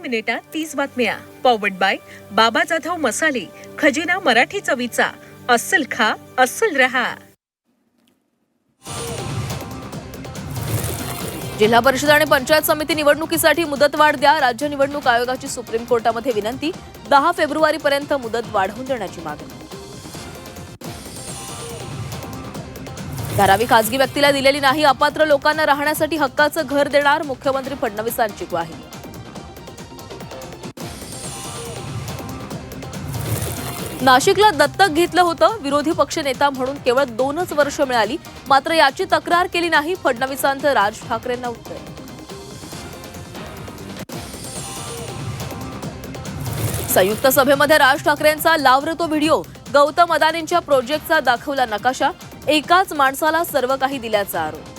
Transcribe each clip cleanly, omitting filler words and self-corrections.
मिनिटात 30 बातम्या. Powered by बाबा जाधव मसाले, खजिना मराठी चवीचा. अस्सल खा, अस्सल रहा. जिल्हा परिषद आणि पंचायत समिती निवडणुकीसाठी मुदतवाढ द्या. राज्य निवडणूक आयोगाची सुप्रीम कोर्टामध्ये विनंती. 10 फेब्रुवारीपर्यंत मुदत वाढवून देण्याची मागणी. धारावी खासगी व्यक्तीला दिलेली नाही. अपात्र लोकांना राहण्यासाठी हक्काचं घर देणार. मुख्यमंत्री फडणवीसांची ग्वाही. नाशिकला दत्तक घेतलं होतं. विरोधी पक्षनेता म्हणून केवळ 2च वर्ष मिळाली. मात्र याची तक्रार केली नाही. फडणवीसांचं राज ठाकरेंना उत्तर. संयुक्त सभेमध्ये राज ठाकरेंचा लावतो व्हिडिओ. गौतम अदानींच्या प्रोजेक्टचा दाखवला नकाशा. एकाच माणसाला सर्व काही दिल्याचा आरोप.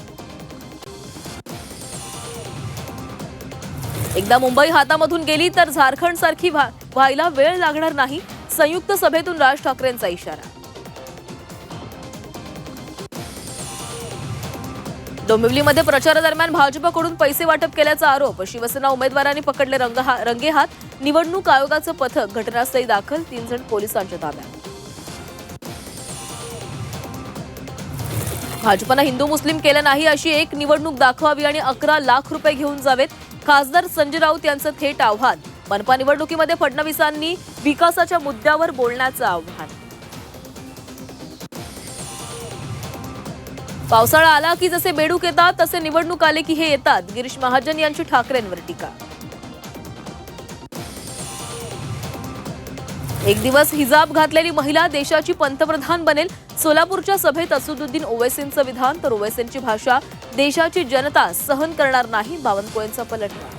एकदा मुंबई हातामधून गेली तर झारखंड सारखी व्हायला वेळ लागणार नाही. संयुक्त सभेतून राज ठाकरेंचा इशारा. डोंबिवलीमध्ये प्रचारादरम्यान भाजपकडून पैसे वाटप केल्याचा आरोप. शिवसेना उमेदवारांनी पकडले रंगेहात. निवडणूक आयोगाचं पथक घटनास्थळी दाखल. 3 जण पोलिसांच्या ताब्यात. भाजपनं हिंदू मुस्लिम केलं नाही अशी एक निवडणूक दाखवावी आणि 11 लाख रुपये घेऊन जावेत. खासदार संजय राऊत यांचं थेट आव्हान. मनपा निवडणुकीमध्ये फडणवीसांनी विकासाच्या मुद्द्यावर बोलण्याचं आव्हान. पावसाळा आला की जसे बेडूक येतात तसे निवडणूक आले की हे येतात. गिरीश महाजन यांची ठाकरेंवर टीका. एक दिवस हिजाब घातलेली महिला देशाची पंतप्रधान बनेल. सोलापूरच्या सभेत असदुद्दीन ओवैसींचं विधान. तर ओवैसींची भाषा देशाची जनता सहन करणार नाही. बावनकुळेंचा पलटवार.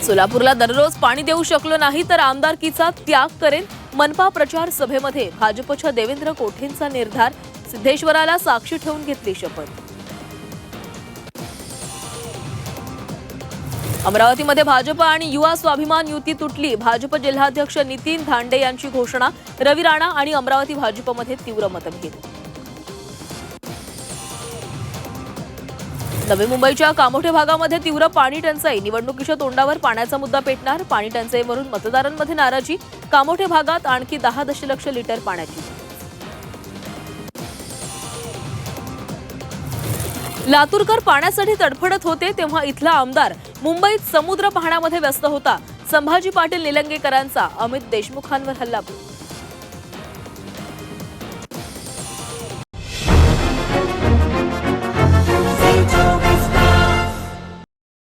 सोलापूरला दररोज पाणी देऊ शकलो नाही तर आमदारकीचा त्याग करेन. मनपा प्रचार सभेमध्ये भाजपच्या देवेंद्र कोठेंचा निर्धार. सिद्धेश्वराला साक्षी ठेवून घेतली शपथ. अमरावतीमध्ये भाजप आणि युवा स्वाभिमान युती तुटली. भाजप जिल्हाध्यक्ष नितीन धांडे यांची घोषणा. रवी राणा आणि अमरावती भाजपमध्ये तीव्र मतभेद. नवी मुंबईच्या कामोठे भागामध्ये तीव्र पाणी टंचाई. निवडणुकीच्या तोंडावर पाण्याचा मुद्दा पेटणार. पाणी टंचाईवरून मतदारांमध्ये नाराजी. कामोठे भागात आणखी 10 दशलक्ष लिटर पाण्याची. लातूरकर पाण्यासाठी तडफडत होते तेव्हा इथला आमदार मुंबईत समुद्र पाहण्यामध्ये व्यस्त होता. संभाजी पाटील निलंगेकरांचा अमित देशमुखांवर हल्लाबोल.